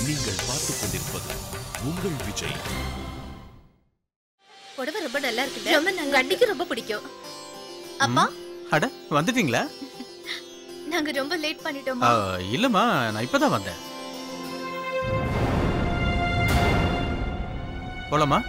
நீங்கள் பார்த்துக் கொண்டிருப்பது உங்கள் விஜய். புடவை ரொம்ப நல்லா இருக்கு. ரொம்ப நல்லா. அன்னைக்கு ரொம்ப பிடிக்கும். அப்பா அட வந்துட்டீங்களா? நாங்க ரொம்ப லேட் பண்ணிட்டோமா? இல்லம்மா, நான் இப்பதான் வந்தேன். போலாமா?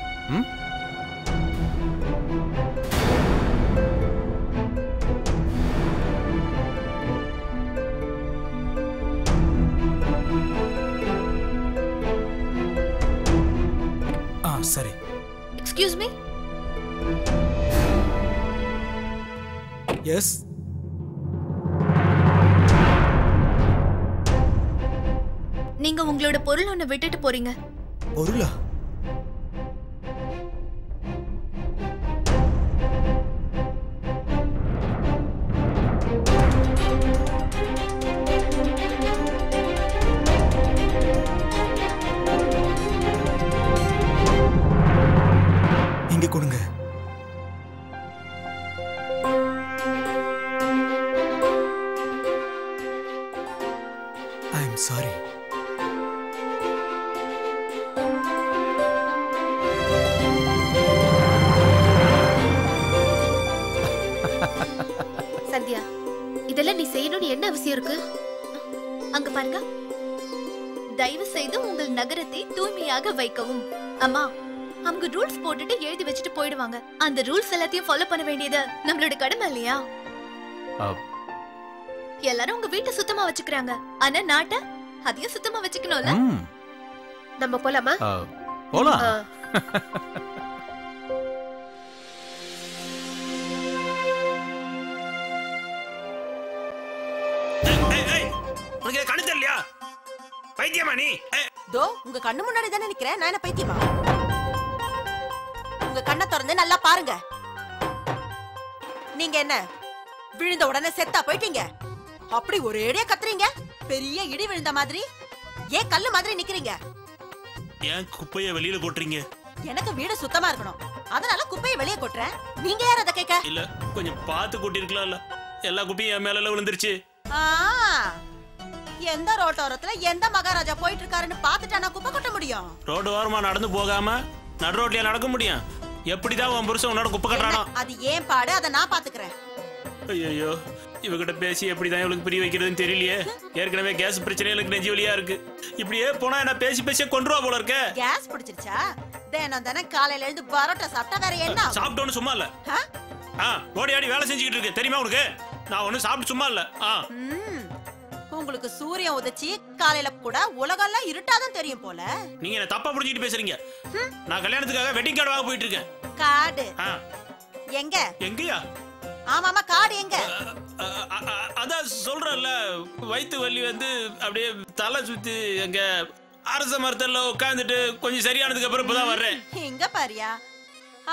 சரி. Excuse me. எஸ். நீங்க உங்களோட பொருள் ஒண்ணு விட்டுட்டு போறீங்க. பொருளா? இங்க கொடுங்க. I am sorry. சந்தியா, இதெல்லாம் நீ செய்யணும்னு என்ன அவசியம் இருக்கு? அங்க பாருங்க. தயவு செய்து உங்கள் நகரத்தை தூய்மையாக வைக்கவும். அம்மா, அவங்க ரூல்ஸ் போட்டுட்டு எழுதி வச்சுட்டு போயிடுவாங்க. அந்த ரூல்ஸ் எல்லாத்தையும் ஃபாலோ பண்ண வேண்டியது நம்மளோட கடமை இல்லையா? எல்லாரும் உங்க வீட்டை சுத்தமா வச்சுக்கிறாங்க, ஆனா நாட்டை அதையும் சுத்தமா வச்சுக்கணும்ல. நம்ம போலாமா? போலாம். உனக்கு கண்ணு தெரியலையா? பைத்தியமா நீ? தோ உங்க கண்ணு முன்னாடி தானே நிக்கிறேன். நான் என்ன பைத்தியமா? உங்க கண்ணை திறந்து நல்லா பாருங்க. நீங்க என்ன விழுந்த உடனே செத்தா போயிட்டீங்க? அப்படி ஒரேடியா கத்துறீங்க, பெரிய இடி விழுந்த மாதிரி. ஏன் கல்லு மாதிரி நிக்கிறீங்க? ஏன் குப்பைய வெளியில கொட்டுறீங்க? எனக்கு வீடு சுத்தமா இருக்கணும், அதனால குப்பையை வெளியே கொட்டுறேன். நீங்க யார் அதை கேட்க? இல்ல, கொஞ்சம் பார்த்து கொட்டி இருக்கலாம்ல. எல்லா குப்பையும் என் மேல விழுந்துருச்சு. எந்த ரோட்டோரத்துல எந்த மகாராஜா போயிட்டு இருக்காருன்னு பாத்துட்டா நான் குப்பை கொட்ட முடியும்? ரோடு ஓரமா நடந்து போகாம நடு ரோட்லயா நடக்க முடியும்? எப்படிதான் உன் புருஷன் உன்னோட குப்பை கட்டுறானோ? அது ஏன் பாடு, அதை நான் பாத்துக்கிறேன். ஐயோ, இவகிட்ட பேசி எப்படிதான் இவளுக்கு புரிய வைக்கிறதுன்னு தெரியலையே. ஏற்கனவே கேஸ் பிரச்சனை எனக்கு நெஞ்சு வலியா இருக்கு. இப்படியே போனா என்ன பேசி பேசி கொன்றுவா போல இருக்க. கேஸ் பிடிச்சிருச்சா? தினம் தினம் காலையில இருந்து பரோட்டா சாப்பிட்டா வேற என்ன? சாப்பிட்டோன்னு சும்மா இல்ல, ஓடி ஆடி வேலை செஞ்சுக்கிட்டு இருக்கு தெரியுமா உனக்கு? நான் ஒண்ணு சாப்பிட்டு சும்மா இல்ல. உங்களுக்கு சூரியன் உதச்சி காலையில கூட உலகெல்லாம் இருட்டாதான் தெரியும் போல. நீங்க என்ன தப்பா புரிஞ்சுக்கிட்டு பேசுறீங்க. நான் கல்யாணத்துக்காக வெட்டிங் கார்டு வாங்க போயிட்டு இருக்கேன். கார்டு எங்க? எங்கயா? ஆமாமா, கார்டு எங்க? அதான் சொல்றேன்ல, வயிற்று வலி வந்து அப்படியே தலை சுத்தி எங்க அரச மரத்துல உட்காந்துட்டு கொஞ்சம் சரியானதுக்கு அப்புறம் இப்பதான் வர்றேன். இங்க பாரியா,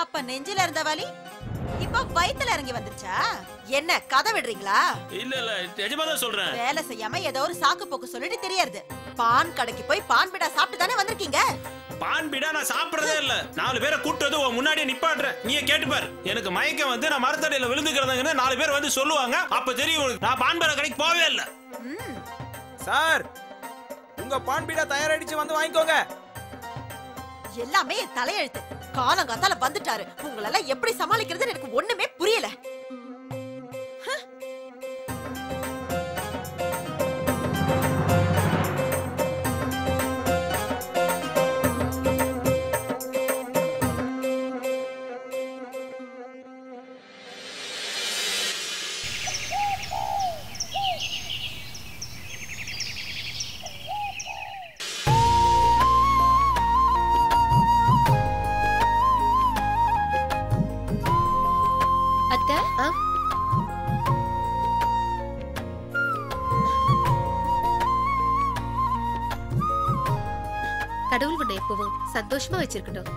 அப்ப நெஞ்சில இருந்த வலி இப்ப வயித்துல இறங்கி வந்துருச்சா? என்ன கதை விடுறீங்களா? இல்ல இல்ல, நிஜமா தான் சொல்றேன். வேலை செய்யாம ஏதோ ஒரு சாக்கு போக்கு சொல்லிட்டு தெரியாது. பான் கடைக்கு போய் பான் பீடா சாப்பிட்டு தானே வந்திருக்கீங்க. பான் பீடா நான் சாப்பிடறதே இல்ல. 4 பேரை கூட்டு வந்து உன் முன்னாடியே நிப்பாட்டுறேன். நீயே கேட்டுப்பாரு. எனக்கு மயக்கம் வந்து நான் மரத்தடியில விழுந்துக்கிறதுங்கன்னு 4 பேர் வந்து சொல்லுவாங்க. அப்ப தெரியும் உங்களுக்கு. நான் பான் பீடா கடைக்கு போவே இல்ல. சார், உங்க பான் பீடா தயாராயிடுச்சு, வந்து வாங்கிக்கோங்க. எல்லாமே என் தலையெழுத்து. காலங்காத்தால வந்துட்டாரு. உங்களெல்லாம் எப்படி சமாளிக்கிறதுன்னு எனக்கு ஒண்ணுமே புரியல. கடவுள் உன்னை எப்பவும் சந்தோஷமா வச்சிருக்கணும்.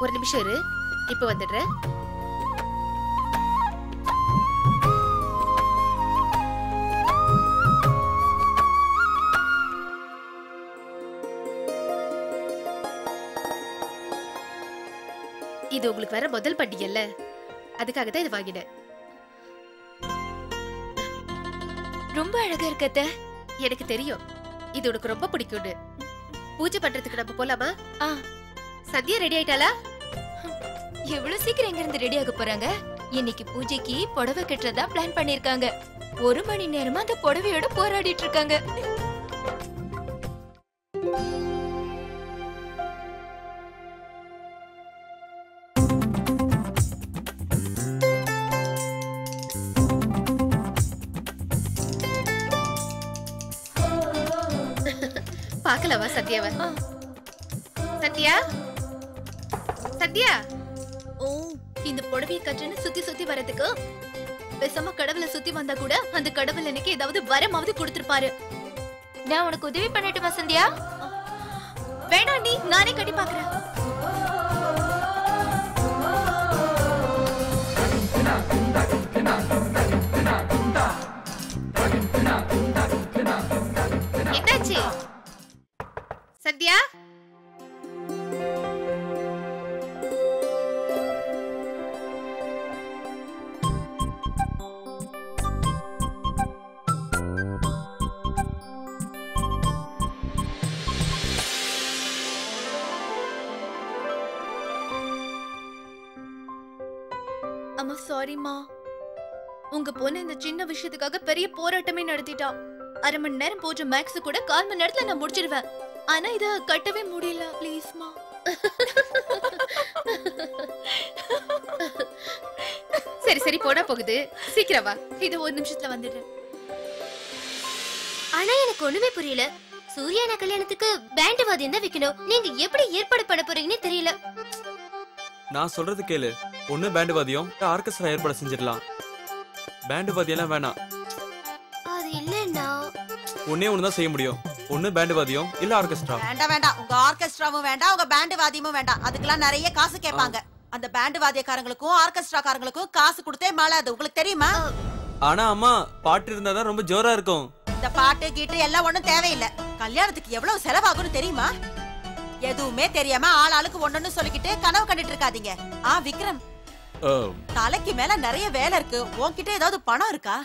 ஒரு நிமிஷம் இரு, இப்ப வந்துடுறேன். இது உங்களுக்கு வர முதல் பண்டிகைல்ல, அதுக்காக தான் இது வாங்கினேன். ரொம்ப அழகா இருக்கத்த. எனக்கு தெரியும் இது உனக்கு ரொம்ப பிடிக்கும்னு. பூஜை பண்றதுக்கு நம்ம போலாமா? சத்யா ரெடி ஆயிட்டாளா? எவ்வளவு சீக்கிரம் எங்க இருந்து ரெடி ஆக போறாங்க? இன்னைக்கு பூஜைக்கு புடவை கட்டுறதா பிளான் பண்ணிருக்காங்க. 1 மணி நேரமா அந்த புடவையோட போராடிட்டு இருக்காங்க. பாக்கலவா சத்யாவ? சத்யா சத்யா, ஓ இந்த புடவையை கட்டுன்னு சுத்தி சுத்தி வரதுக்கு பேசாம கடவுளை சுத்தி வந்தா கூட அந்த கடவுள் எனக்கு ஏதாவது வரமாவது கொடுத்திருப்பாரு. நான் உனக்கு உதவி பண்ணட்டுமா சந்தியா? வேணாம், நீ நானே கட்டி பாக்குறேன். என்னாச்சு சத்யா? அம்மா சாரிம்மா. உங்க பொண்ணு இந்த சின்ன விஷயத்துக்காக பெரிய போராட்டமே நடத்திட்டா. 1/2 மணி நேரம் போற மேக்ஸ் கூட 1/4 மணி நேரத்துல நான் முடிச்சிருவேன். ஆனா இத கட்டவே முடியல. ப்ளீஸ்மா. சரி சரி போனா போகுது, சீக்கிரம் வா. இது 1 நிமிஷத்துல வந்துடுறேன். ஆனா எனக்கு ஒண்ணுமே புரியல. சூர்யானா கல்யாணத்துக்கு பேண்ட் வாத்தியம் தான் வைக்கணும். நீங்க எப்படி ஏற்பாடு பண்ண போறீங்கன்னு தெரியல. நான் சொல்றது கேளு. ஒண்ணு பேண்ட் வாத்தியம், ஆர்கெஸ்ட்ரா ஏற்பாடு செஞ்சிடலாம். பேண்ட் வாத்தியம்லாம் வேணாம். அது இல்லன்னா ஒண்ணு செய்ய முடியும். ஒண்ணு பேண்ட் வாத்தியம் இல்ல ஆர்கெஸ்ட்ரா. வேண்டாம் வேண்டாம், உங்க ஆர்கெஸ்ட்ராவும் வேண்டாம், உங்க பேண்ட் வாத்தியமும் வேண்டாம். அதுக்கெல்லாம் நிறைய காசு கேட்பாங்க. அந்த பேண்ட் வாத்தியக்காரங்களுக்கும் ஆர்கெஸ்ட்ராக்காரங்களுக்கும் காசு கொடுத்தே மாளாது. உங்களுக்கு தெரியுமா? ஆனா அம்மா, பாட்டு இருந்தாதான் ரொம்ப ஜோரா இருக்கும். இந்த பாட்டு கீட்டு எல்லாம் ஒண்ணும் தேவையில்லை. கல்யாணத்துக்கு எவ்வளவு செலவாகும்னு தெரியுமா? எதுவுமே தெரியாம ஆளாளுக்கு ஒண்ணுன்னு சொல்லிக்கிட்டு கனவு கண்டுட்டு இருக்காதீங்க. விக்ரம், தலைக்கு மேல நிறைய வேலை இருக்கு. உன்கிட்ட ஏதாவது பணம் இருக்கா?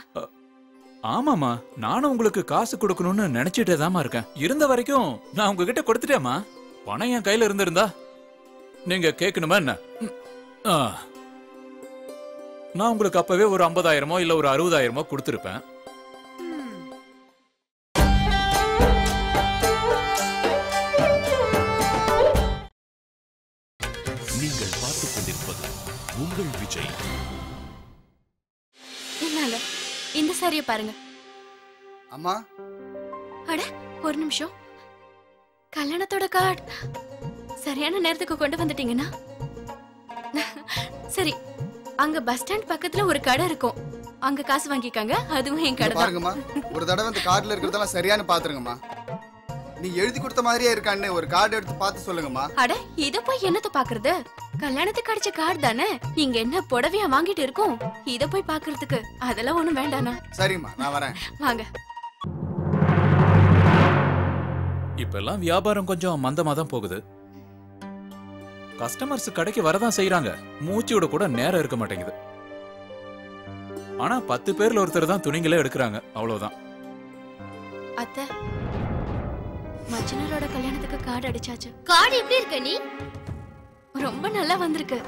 ஆமாமா, நானும் உங்களுக்கு காசு கொடுக்கணும்னு நினைச்சிட்டே தாமா இருக்கேன். இருந்த வரைக்கும் நான் உங்ககிட்ட கொடுத்துட்டேமா. பணம் என் கையில இருந்திருந்தா நீங்க கேட்கணுமா என்ன? நான் உங்களுக்கு அப்பவே ஒரு 50,000 இல்ல ஒரு 60,000 கொடுத்திருப்பேன். நீங்கள் பார்த்துக் கொண்டிருப்பது உங்கள் விஜய். என்னால இந்த சாரிய பாருங்க. அம்மா, அட ஒரு நிமிஷம். கல்யாணத்தோட கார்டு சரியான நேரத்துக்கு கொண்டு வந்துட்டீங்கன்னா சரி. அங்க பஸ் ஸ்டாண்ட் பக்கத்துல ஒரு கடை இருக்கும், அங்க காசு வாங்கிக்காங்க. அதுவும் என் கடை பாருங்கம்மா. ஒரு தடவை இந்த கார்டுல இருக்கிறதெல்லாம் சரியான பாத்துருங்கம்மா. நீ எழுதி கொடுத்த மாதிரியே இருக்கான்னு ஒரு கார்டு எடுத்து பார்த்து சொல்லுங்கம்மா. அட இத போய் என்னத்த பாக்குறது? கல்யாணத்துக்கு அடிச்ச கார்டு தானே. நீங்க என்ன புடவையா வாங்கிட்டு இருக்கோம், இத போய் பாக்குறதுக்கு அதெல்லாம் ஒண்ணும் வேண்டானா? சரிம்மா, நான் வரேன். வாங்க. இப்பெல்லாம் வியாபாரம் கொஞ்சம் மந்தமா தான் போகுது. கஸ்டமர்ஸ் கடைக்கு வரதான் செய்யறாங்க. மூச்சியோட கூட நேரம் இருக்க மாட்டேங்குது. ஆனா 10 பேர்ல ஒருத்தர் தான் துணிங்களே எடுக்கிறாங்க. அவ்வளவுதான். அத்தை, மச்சினரோட கல்யாணத்துக்கு கார்டு அடிச்சாச்சு. கார்டு எப்படி இருக்க நீ? ரொம்ப நல்லா வந்திருக்கு.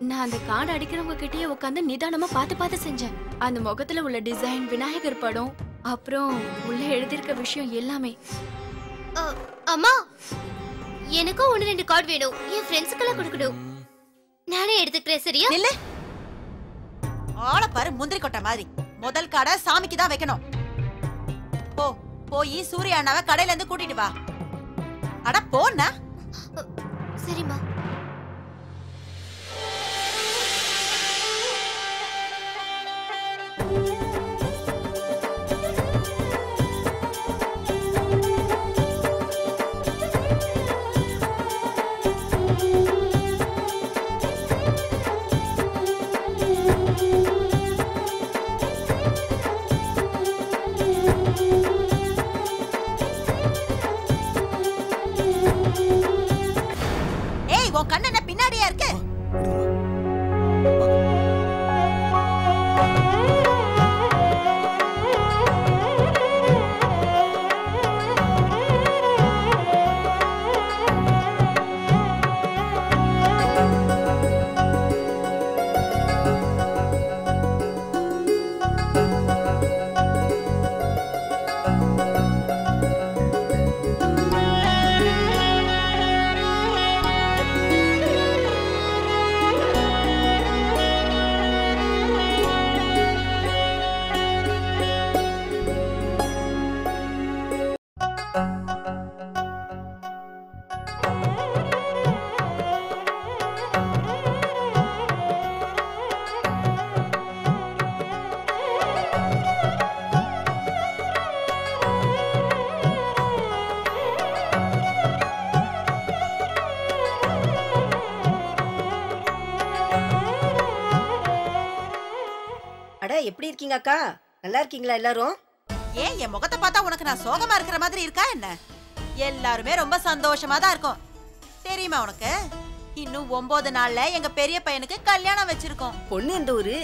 நான் அந்த கார்டு அடிக்கிறவங்க கிட்டயே உட்காந்து நிதானமா பார்த்து செஞ்சேன். அந்த முகத்துல உள்ள டிசைன், விநாயகர் படம், அப்புறம் உள்ள எழுதியிருக்க விஷயம் எல்லாமே. அம்மா, எனக்கும் 1-2 கார்டு வேணும். என் ஃப்ரெண்ட்ஸ்க்கெல்லாம் கொடுக்கணும். நானே எடுத்துக்கிறேன், சரியா? இல்ல, ஆளை பாரு முந்திரி கொட்டை மாதிரி. முதல் கார்டை சாமிக்கு தான் வைக்கணும். போய் சூர்யா அண்ணாவை கடையில இருந்து கூட்டிட்டு வா. அட போனா. சரிம்மா. உன் கண்ணு என்ன பின்னாடியா இருக்கு? எப்படி இருக்கீங்க அக்கா? நல்லா இருக்கீங்களா எல்லாரும்? ஏன் என் முகத்தை பார்த்தா உனக்கு நான் சோகமா இருக்கிற மாதிரி இருக்கா என்ன? எல்லாருமே ரொம்ப சந்தோஷமா தான் இருக்கும். தெரியுமா உனக்கு? இன்னும் 9 நாள்ல எங்க பெரிய பையனுக்கு கல்யாணம் வச்சிருக்கோம். பொண்ணு எந்த ஊரு?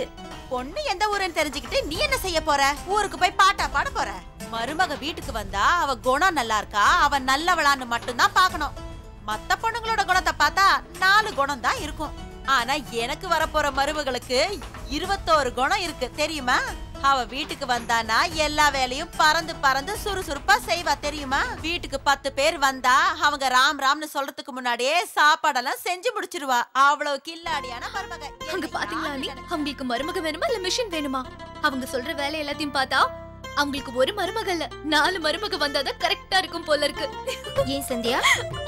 பொண்ணு எந்த ஊருன்னு தெரிஞ்சுக்கிட்டு நீ என்ன செய்ய போற? ஊருக்கு போய் பாட்டா பாட போற? மருமக வீட்டுக்கு வந்தா அவ குணம் நல்லா இருக்கா, அவ நல்லவளான்னு மட்டும்தான் பாக்கணும். மத்த பொண்ணுங்களோட குணத்தை பார்த்தா 4 குணம் தான் இருக்கும். ஆனா எனக்கு வரப்போற மருமகளுக்கு 21 குணம் இருக்கு தெரியுமா? அவ வீட்டுக்கு வந்தானா எல்லா வேலையும் பறந்து பறந்து சுறுசுறுப்பா செய்வா தெரியுமா? வீட்டுக்கு 10 பேர் வந்தா அவங்க ராம் ராம்னு சொல்றதுக்கு முன்னாடியே சாப்பாடெல்லாம் செஞ்சு முடிச்சிருவா. அவ்வளவு கில்லாடியான மருமக. அங்க பாத்தீங்களா நீ? அவங்களுக்கு மருமக வேணுமா இல்ல மிஷின் வேணுமா? அவங்க சொல்ற வேலை எல்லாத்தையும் பார்த்தா அவங்களுக்கு ஒரு மருமக இல்ல 4 மருமக வந்தாதான் கரெக்டா இருக்கும் போல இருக்கு. ஏன் சந்தியா,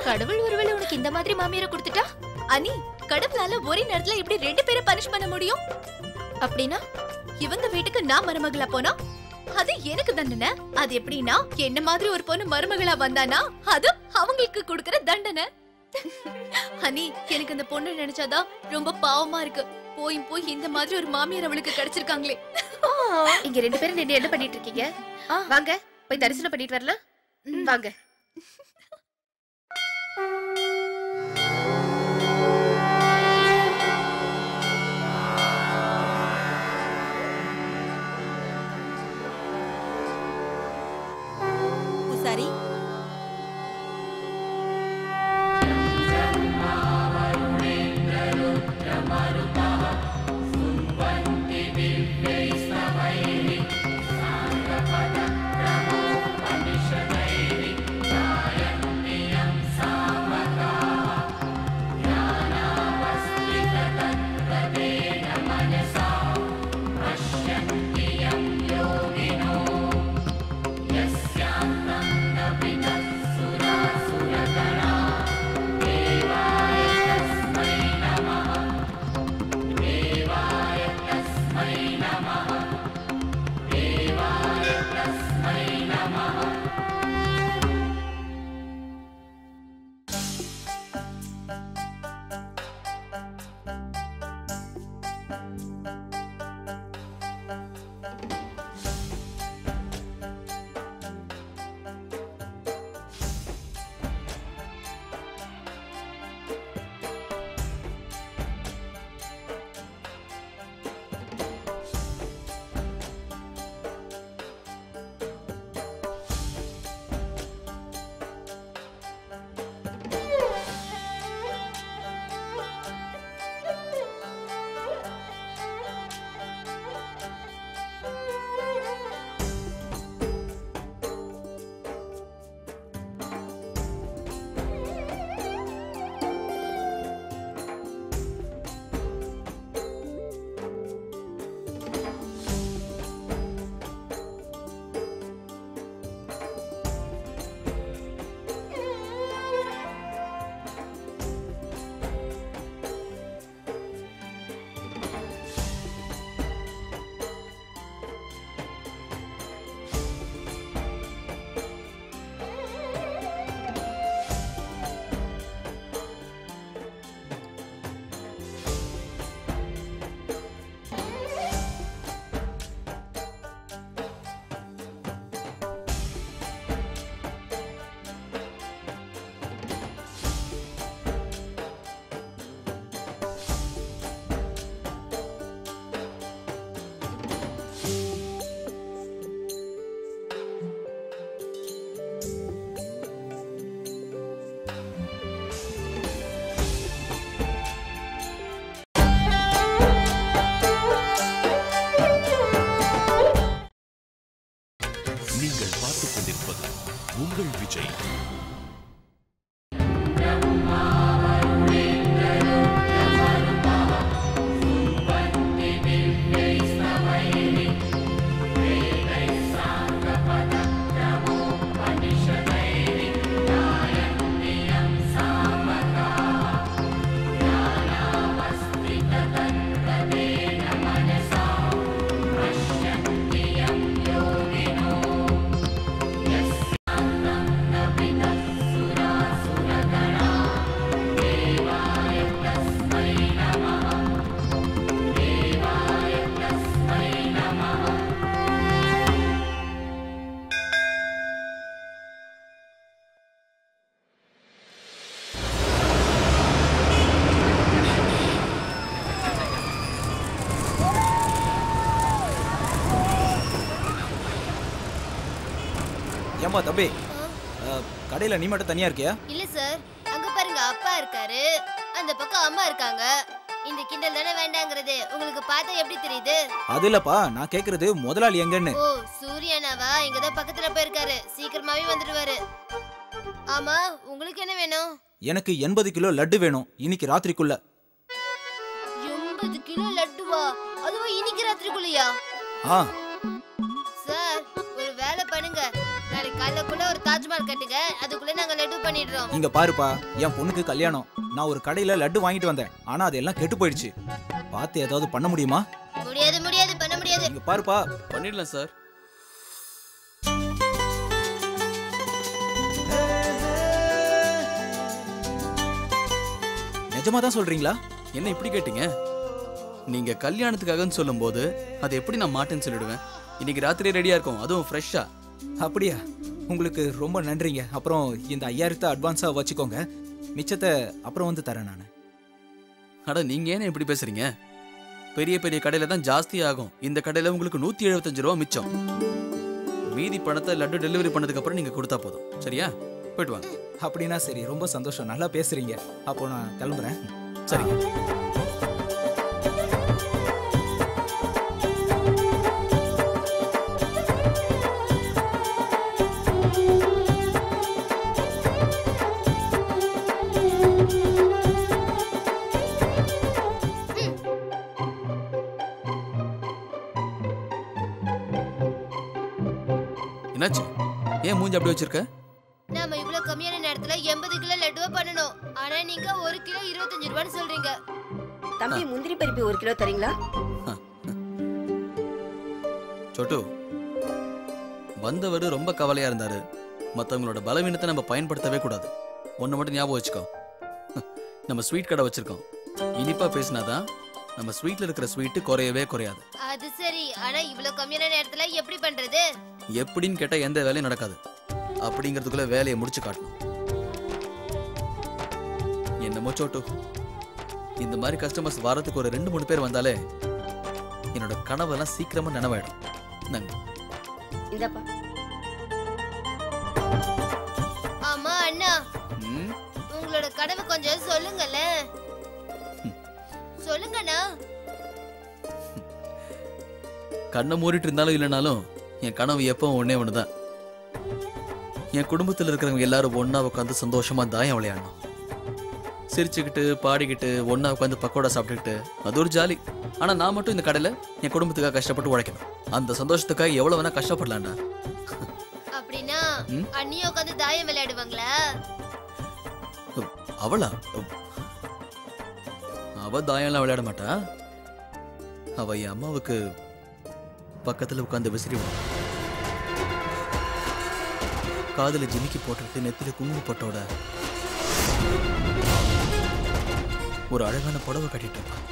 கடவுள் ஒருவேளை உனக்கு இந்த மாதிரி மாமியாரை கொடுத்துட்டா? அனி, கடவுளால ஒரே நேரத்துல எப்படி 2 பேரை பனிஷ் பண்ண முடியும்? அப்படின்னா இவங்க வீட்டுக்கு நான் மருமகளா போனா அது எனக்கு தண்டனை. அது எப்படின்னா என்ன மாதிரி ஒரு பொண்ணு மருமகளா வந்தானா அது அவங்களுக்கு கொடுக்கற தண்டனை. அனி, எனக்கு இந்த பொண்ணு நினைச்சாதான் ரொம்ப பாவமா இருக்கு. போய் இந்த மாதிரி ஒரு மாமியார் அவளுக்கு கிடைச்சிருக்காங்களே. இங்க 2 பேரும் நின்னு என்ன பண்ணிட்டு இருக்கீங்க? வாங்க போய் தரிசனம் பண்ணிட்டு வரலாம். வாங்க. சரி, Samaka ஏமா தம்பி கடையில நீ மட்டும் தனியா இருக்கியா? இல்ல சார், அங்க பாருங்க அப்பா இருக்காரு, அந்த பக்கம் அம்மா இருக்காங்க. இந்த கிண்டல் தானே வேண்டாங்கிறது உங்களுக்கு பார்த்தா எப்படி தெரியுது? அது இல்லப்பா, நான் கேக்குறது முதலாளி எங்கன்னு. ஓ சூர்யானாவா? இங்கதான் பக்கத்துல போயிருக்காரு, சீக்கிரமாவே வந்துடுவாரு. ஆமா, உங்களுக்கு என்ன வேணும்? எனக்கு 80 கிலோ லட்டு வேணும் இன்னைக்கு ராத்திரிக்குள்ள. 80 கிலோ லட்டுவா? அதுவா இன்னைக்கு ராத்திரிக்குள்ளயா? சார் ஒரு வேலை பண்ணுங்க, நாளைக்கு காலைக்குள்ள ஒரு தாஜ்மஹால் கட்டுங்க, அதுக்குள்ள நாங்க லட்டு பண்ணிடுறோம். இங்க பாருப்பா, என் பொண்ணுக்கு கல்யாணம். நான் ஒரு கடையில லட்டு வாங்கிட்டு வந்தேன், ஆனா அதெல்லாம் கெட்டு போயிடுச்சு. பார்த்து ஏதாவது பண்ண முடியுமா? முடியாது முடியாது, பண்ண முடியாது. இங்க பாருப்பா. பண்ணிடலாம் சார். நிஜமா தான் சொல்றீங்களா? என்ன இப்படி கேட்டீங்க? நீங்க கல்யாணத்துக்காகன்னு சொல்லும்போது அதை எப்படி நான் மாட்டேன்னு சொல்லிடுவேன்? இன்னைக்கு ராத்திரி ரெடியா இருக்கும், அதுவும் ஃப்ரெஷ்ஷா. அப்படியா? உங்களுக்கு ரொம்ப நன்றிங்க. அப்புறம் இந்த 5000 அட்வான்ஸா வச்சுக்கோங்க, மிச்சத்தை அப்புறம் வந்து தரேன் நான். அட நீங்க ஏன் இப்படி பேசுறீங்க? பெரிய பெரிய கடையில தான் ஜாஸ்தி ஆகும், இந்த கடையில உங்களுக்கு 175 ரூபா மிச்சம். மீதி பணத்தை லட்டு டெலிவரி பண்ணதுக்கு அப்புறம் நீங்க கொடுத்தா போதும். சரியா? போயிட்டு வாங்க. அப்படின்னா சரி, ரொம்ப சந்தோஷம், நல்லா பேசுறீங்க. அப்போ நான் கிளம்புறேன். சரிங்க. என்னாச்சு? ஏன் மூஞ்சி அப்படி வச்சிருக்க? நாம இவ்வளவு கம்மியான நேரத்துல 80 கிலோ லட்டுவா பண்ணணும், ஆனா நீங்க 1 கிலோ 25 ரூபான்னு சொல்றீங்க. தம்பி முந்திரி பருப்பி 1 கிலோ தரீங்களா? சொட்டு, வந்தவர் ரொம்ப கவலையா இருந்தாரு. மத்தவங்களோட பலவீனத்தை நம்ம பயன்படுத்தவே கூடாது. ஒண்ணு மட்டும் ஞாபகம் வச்சுக்கோ, நம்ம ஸ்வீட் கடை வச்சிருக்கோம். இனிப்பா பேசினாதான் நம்ம ஸ்வீட்ல இருக்கிற ஸ்வீட் குறையவே குறையாது. அது சரி, ஆனா இவ்வளவு கம்மியான நேரத்துல எப்படி பண்றது? எப்படின்னு கேட்டா எந்த வேலையும் நடக்காது. அப்படிங்கிறதுக்குள்ள வேலையை முடிச்சு காட்டணும். என்னமோ சோட்டு, இந்த மாதிரி கஸ்டமர்ஸ் வாரத்துக்கு ஒரு 2-3 பேர் வந்தாலே என்னோட கனவெல்லாம் சீக்கிரமா நனவாயிடும். இந்தப்பா. ஆமா அண்ணா, உங்களோட கனவு கொஞ்சம் சொல்லுங்கல்ல. சொல்லுங்கண்ணா. கண்ணை மூடிட்டு இருந்தாலும் இல்லைனாலும் என் கனவு எப்பவும் ஒன்னே ஒண்ணுதான். என் குடும்பத்தில் இருக்கிறவங்க எல்லாரும் ஒன்னா உட்காந்து சந்தோஷமா தாயம் விளையாடணும். சிரிச்சுக்கிட்டு பாடிக்கிட்டு ஒன்னா உட்காந்து பக்கோடா சாப்பிட்டுக்கிட்டு, அது ஒரு ஜாலி. ஆனா நான் மட்டும் இந்த கடையில என் குடும்பத்துக்காக கஷ்டப்பட்டு உழைக்கணும். அந்த சந்தோஷத்துக்காக எவ்வளவு வேணா கஷ்டப்படலாம்டா. அப்படின்னா அண்ணியும் உட்காந்து தாயம் விளையாடுவாங்களா? அவளா? அவ தாயம்லாம் விளையாட மாட்டா. அவ என் அம்மாவுக்கு பக்கத்துல உட்காந்து விசிறிவான். காதுல ஜிமிக்கி போட்டுட்டு நெத்தில குங்கும போட்டோட ஒரு அழகான புடவை கட்டிட்டு இருப்பான்.